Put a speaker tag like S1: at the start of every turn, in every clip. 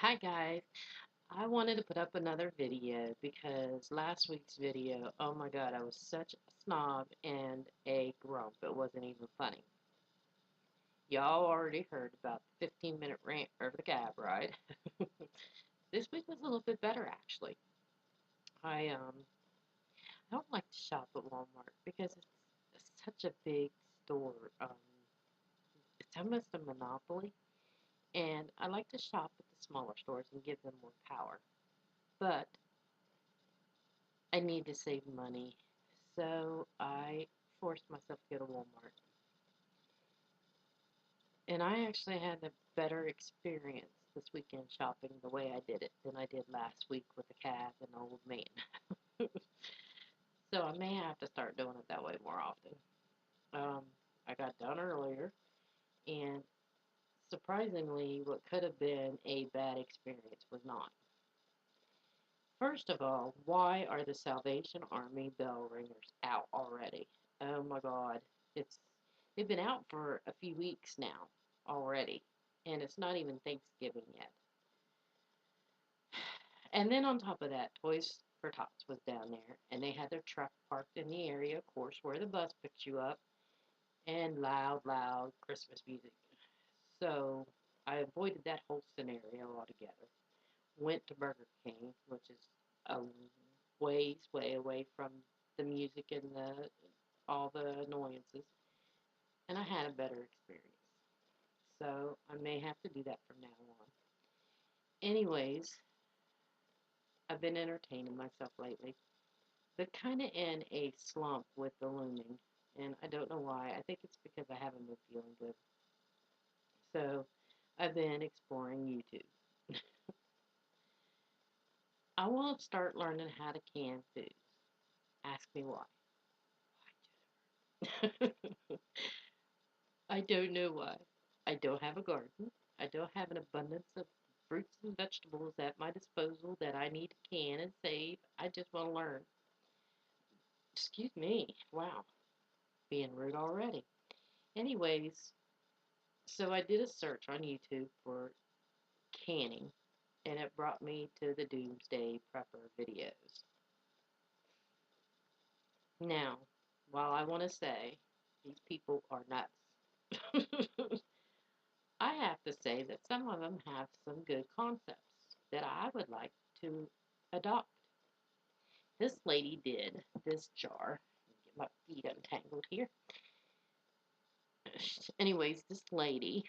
S1: Hi guys, I wanted to put up another video because last week's video, oh my god, I was such a snob and a grump. It wasn't even funny. Y'all already heard about the 15-minute rant over the cab ride. This week was a little bit better actually. I don't like to shop at Walmart because it's such a big store. It's almost a monopoly, and I like to shop at the smaller stores and give them more power. But I need to save money, so I forced myself to go to Walmart. And I actually had a better experience this weekend shopping the way I did it than I did last week with the cab and the old man. So I may have to start doing it that way more often. Um, I got done earlier, and surprisingly, what could have been a bad experience was not. First of all, why are the Salvation Army bell ringers out already? Oh my God. It's they've been out for a few weeks now already, and it's not even Thanksgiving yet. And then on top of that, Toys for Tots was down there, and they had their truck parked in the area, of course, where the bus picks you up, and loud, loud Christmas music. So I avoided that whole scenario altogether. Went to Burger King, which is a ways way away from the music and the all the annoyances, and I had a better experience. So I may have to do that from now on. Anyways, I've been entertaining myself lately, but kind of in a slump with the looming, and I don't know why. I think it's because I haven't been feeling good. So I've been exploring YouTube. I want to start learning how to can foods. Ask me why. I don't know why. I don't have a garden. I don't have an abundance of fruits and vegetables at my disposal that I need to can and save. I just want to learn. Excuse me. Wow. Being rude already. Anyways, so I did a search on YouTube for canning, and it brought me to the Doomsday Prepper videos. Now, while I want to say these people are nuts, I have to say that some of them have some good concepts that I would like to adopt. This lady did this jar. Get my feet untangled here. Anyways, this lady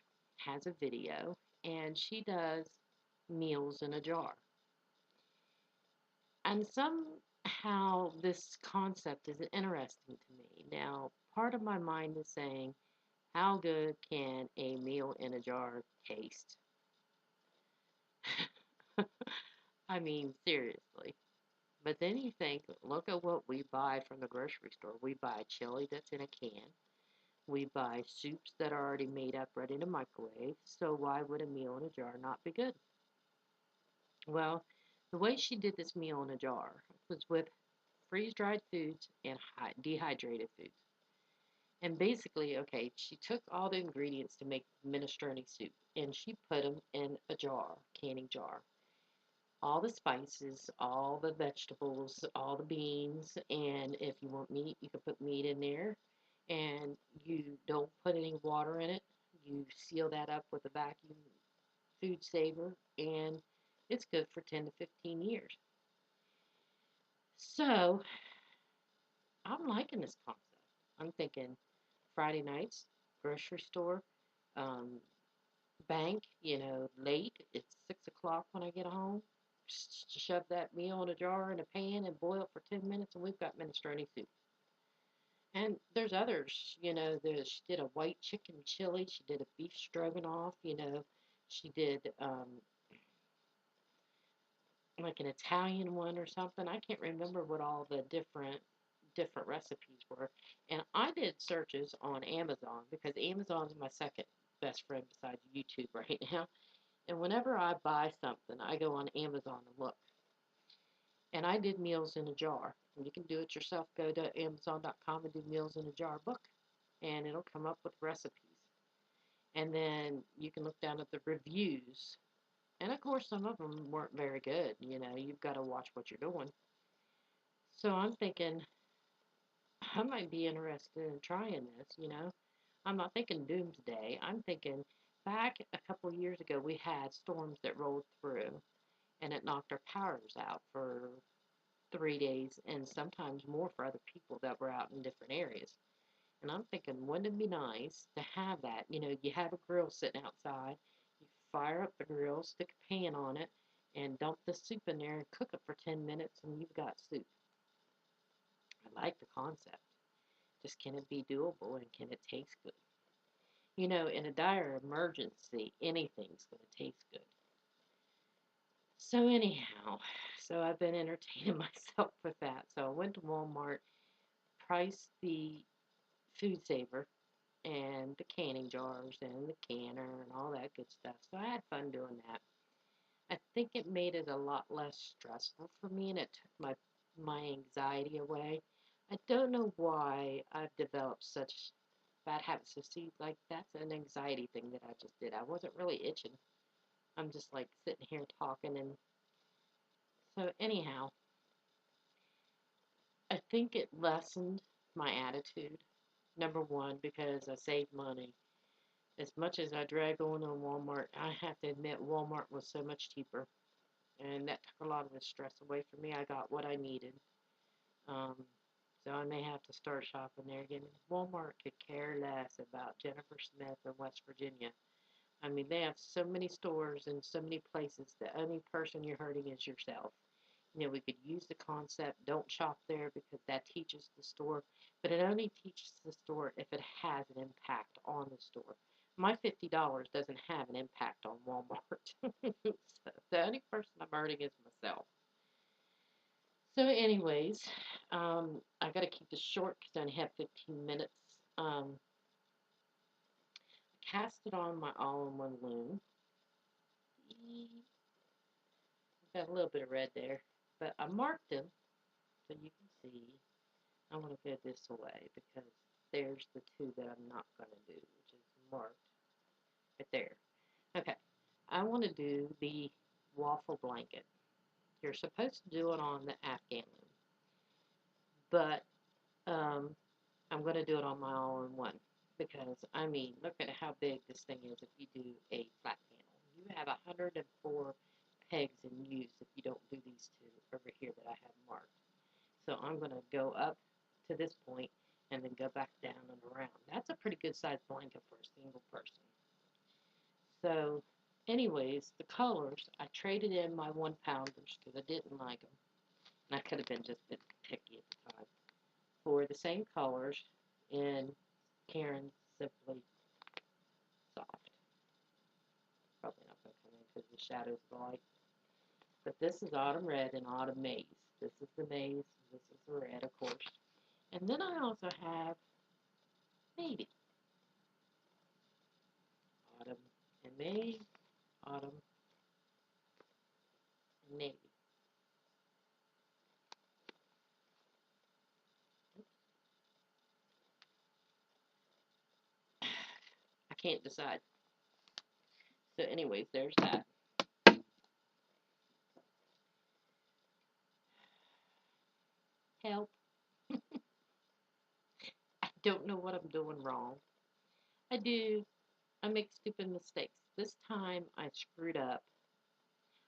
S1: has a video and she does meals in a jar. And somehow this concept is interesting to me. Now, part of my mind is saying, how good can a meal in a jar taste? I mean, seriously. But then you think, look at what we buy from the grocery store. We buy chili that's in a can. We buy soups that are already made up, ready to microwave. So why would a meal in a jar not be good? Well, the way she did this meal in a jar was with freeze-dried foods and dehydrated foods. And basically, okay, she took all the ingredients to make minestrone soup and she put them in a jar, canning jar. All the spices, all the vegetables, all the beans, and if you want meat, you can put meat in there. And you don't put any water in it. You seal that up with a vacuum food saver, and it's good for 10 to 15 years. So I'm liking this concept. I'm thinking Friday nights, grocery store, um, bank, late. It's 6 o'clock when I get home. Shove that meal in a jar in a pan and boil it for 10 minutes, and we've got minestrone soup. And there's others, she did a white chicken chili, she did a beef stroganoff, she did like an Italian one or something. I can't remember what all the different recipes were. And I did searches on Amazon because Amazon's my second best friend besides YouTube right now. And whenever I buy something, I go on Amazon and look. And I did meals in a jar. And you can do it yourself. Go to Amazon.com and do meals in a jar book. And it'll come up with recipes. And then you can look down at the reviews And of course, some of them weren't very good. You know, you've got to watch what you're doing. So I'm thinking I might be interested in trying this, you know. I'm not thinking doomsday. I'm thinking back a couple years ago, we had storms that rolled through and it knocked our powers out for 3 days and sometimes more for other people that were out in different areas. And I'm thinking, wouldn't it be nice to have that? You know, you have a grill sitting outside, you fire up the grill, stick a pan on it, and dump the soup in there and cook it for 10 minutes, and you've got soup. I like the concept. Just can it be doable and can it taste good? You know, in a dire emergency, anything's going to taste good. So, anyhow, so I've been entertaining myself with that. So, I went to Walmart, priced the food saver and the canning jars and the canner and all that good stuff. So, I had fun doing that. I think it made it a lot less stressful for me and it took my anxiety away. I don't know why I've developed such bad habits. So see, like that's an anxiety thing that I just did. I wasn't really itching. I'm just like sitting here talking and so anyhow, I think it lessened my attitude. Number one, because I saved money. As much as I drag on Walmart, I have to admit Walmart was so much cheaper. And that took a lot of the stress away from me. I got what I needed. Um, so I may have to start shopping there again. Walmart could care less about Jennifer Smith in West Virginia. I mean, they have so many stores and so many places. The only person you're hurting is yourself. You know, we could use the concept, don't shop there because that teaches the store, but it only teaches the store if it has an impact on the store. My $50 doesn't have an impact on Walmart. So the only person I'm hurting is myself. So, anyways, I got to keep this short because I only have 15 minutes. Um, Cast it on my all-in-one loom. Got a little bit of red there, but I marked them so you can see. I want to go this way because there's the two that I'm not going to do, which is marked right there. Okay, I want to do the waffle blanket. You're supposed to do it on the Afghan loom, but I'm going to do it on my all-in-one because, I mean, look at how big this thing is if you do a flat panel. You have 104 pegs in use if you don't do these two over here that I have marked. So I'm going to go up to this point and then go back down and around. That's a pretty good sized blanket for a single person. So, anyways, the colors, I traded in my 1 pounders because I didn't like them. And I could have been just been picky at the time for the same colors in Karen's Simply Soft. Probably not going to come in because the shadows of the light. But this is Autumn Red and Autumn Maize. This is the maize. This is the red, of course. And then I also have Navy. Autumn and Maize. Autumn and Navy. I can't decide. So, anyways, there's that. Help. I don't know what I'm doing wrong. I do. I make stupid mistakes. This time I screwed up.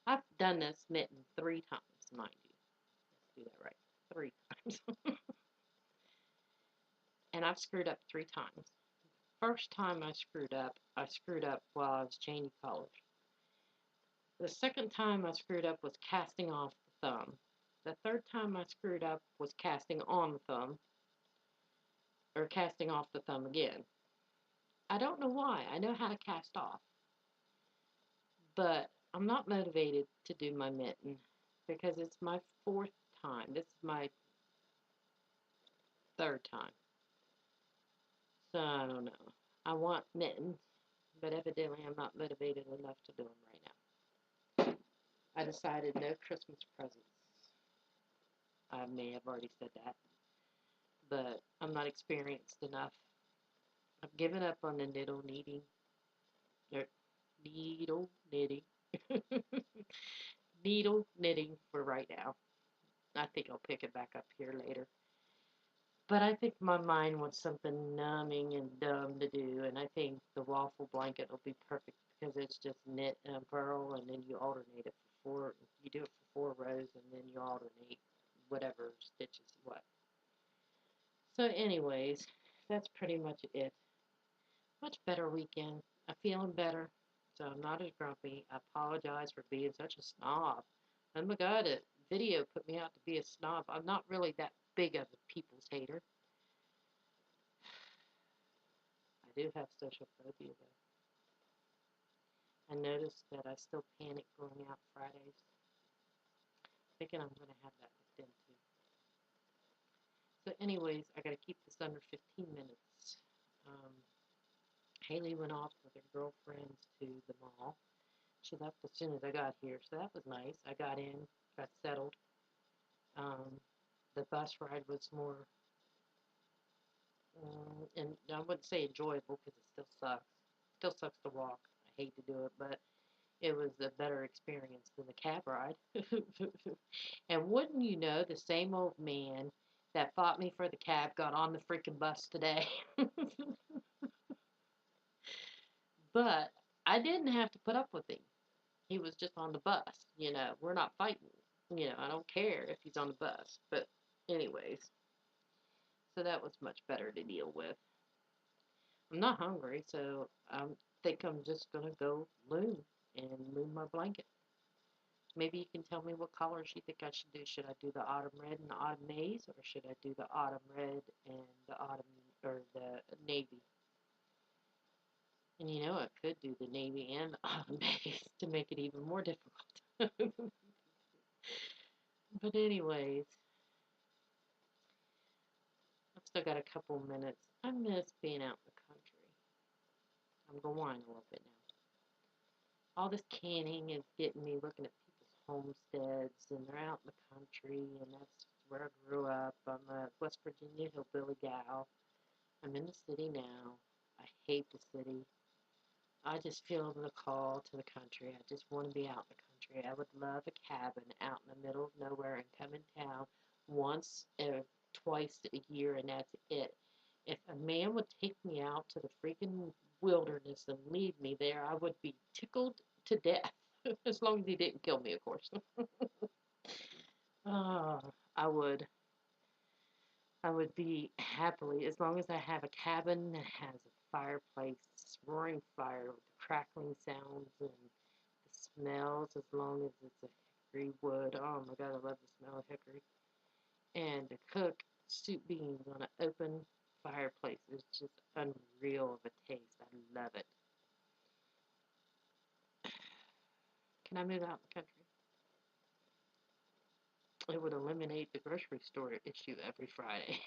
S1: I've done this mitten 3 times, mind you. Let's do that right. 3 times. And I've screwed up 3 times. First time I screwed up while I was changing colors. The second time I screwed up was casting off the thumb. The third time I screwed up was casting on the thumb, or casting off the thumb again. I don't know why. I know how to cast off, but I'm not motivated to do my mitten because it's my fourth time. This is my third time. So I don't know. I want mittens, but evidently I'm not motivated enough to do them right now. I decided no Christmas presents. I may have already said that, but I'm not experienced enough. I've given up on the needle knitting, or needle knitting. needle knitting for right now. I think I'll pick it back up here later. But I think my mind wants something numbing and dumb to do, and I think the waffle blanket will be perfect because it's just knit and purl, and then you alternate it for four. You do it for 4 rows, and then you alternate whatever stitches what. So, anyways, that's pretty much it. Much better weekend. I'm feeling better, so I'm not as grumpy. I apologize for being such a snob. Oh my god, a video put me out to be a snob. I'm not really that big of a people's hater. I do have social phobia though. I noticed that I still panic going out Fridays, thinking I'm going to have that looked into. So, anyways, I got to keep this under 15 minutes. Um, Haley went off with her girlfriends to the mall. She left as soon as I got here, so that was nice. I got in, got settled. Um, the bus ride was more, and I wouldn't say enjoyable because it still sucks. Still sucks to walk. I hate to do it, but it was a better experience than the cab ride. And wouldn't you know, the same old man that fought me for the cab got on the freaking bus today. But I didn't have to put up with him. He was just on the bus. We're not fighting. I don't care if he's on the bus. But, anyways, so that was much better to deal with. I'm not hungry, so I think I'm just going to go loom and loom my blanket. Maybe you can tell me what colors you think I should do. Should I do the autumn red and the autumn maize, or should I do the autumn red and the autumn, or the navy? And I could do the navy and the autumn maize to make it even more difficult. But anyways, I've still got a couple minutes. I miss being out in the country. I'm going to whine a little bit now. All this canning is getting me looking at people's homesteads, and they're out in the country, and that's where I grew up. I'm a West Virginia hillbilly gal. I'm in the city now. I hate the city. I just feel the call to the country. I just want to be out in the country. I would love a cabin out in the middle of nowhere and come in town once or twice a year, and that's it. If a man would take me out to the freaking wilderness and leave me there, I would be tickled to death. As long as he didn't kill me, of course. Oh, I would. I would be happily, as long as I have a cabin that has a fireplace, roaring fire with the crackling sounds and the smells, as long as it's a hickory wood. Oh my God, I love the smell of hickory. And to cook soup beans on an open fireplace is just unreal of a taste. I love it. Can I move out in the country? It would eliminate the grocery store issue every Friday.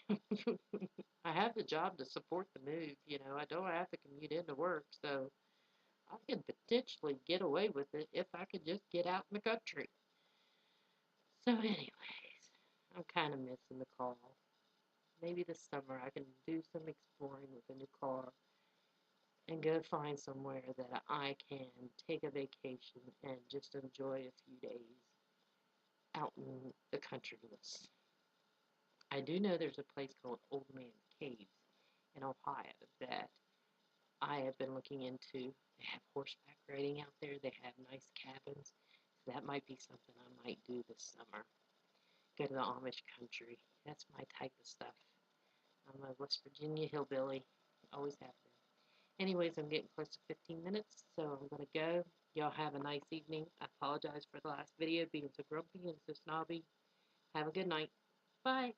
S1: I have the job to support the move. I don't have to commute into work, so I could potentially get away with it if I could just get out in the country. So, anyways, I'm kind of missing the call. Maybe this summer I can do some exploring with a new car and go find somewhere that I can take a vacation and just enjoy a few days out in the countryless. I do know there's a place called Old Man's Caves in Ohio that I have been looking into. They have horseback riding out there. They have nice cabins. So that might be something I might do this summer. Go to the Amish country. That's my type of stuff. I'm a West Virginia hillbilly. Always have been. Anyways, I'm getting close to 15 minutes, so I'm going to go. Y'all have a nice evening. I apologize for the last video being so grumpy and so snobby. Have a good night. Bye.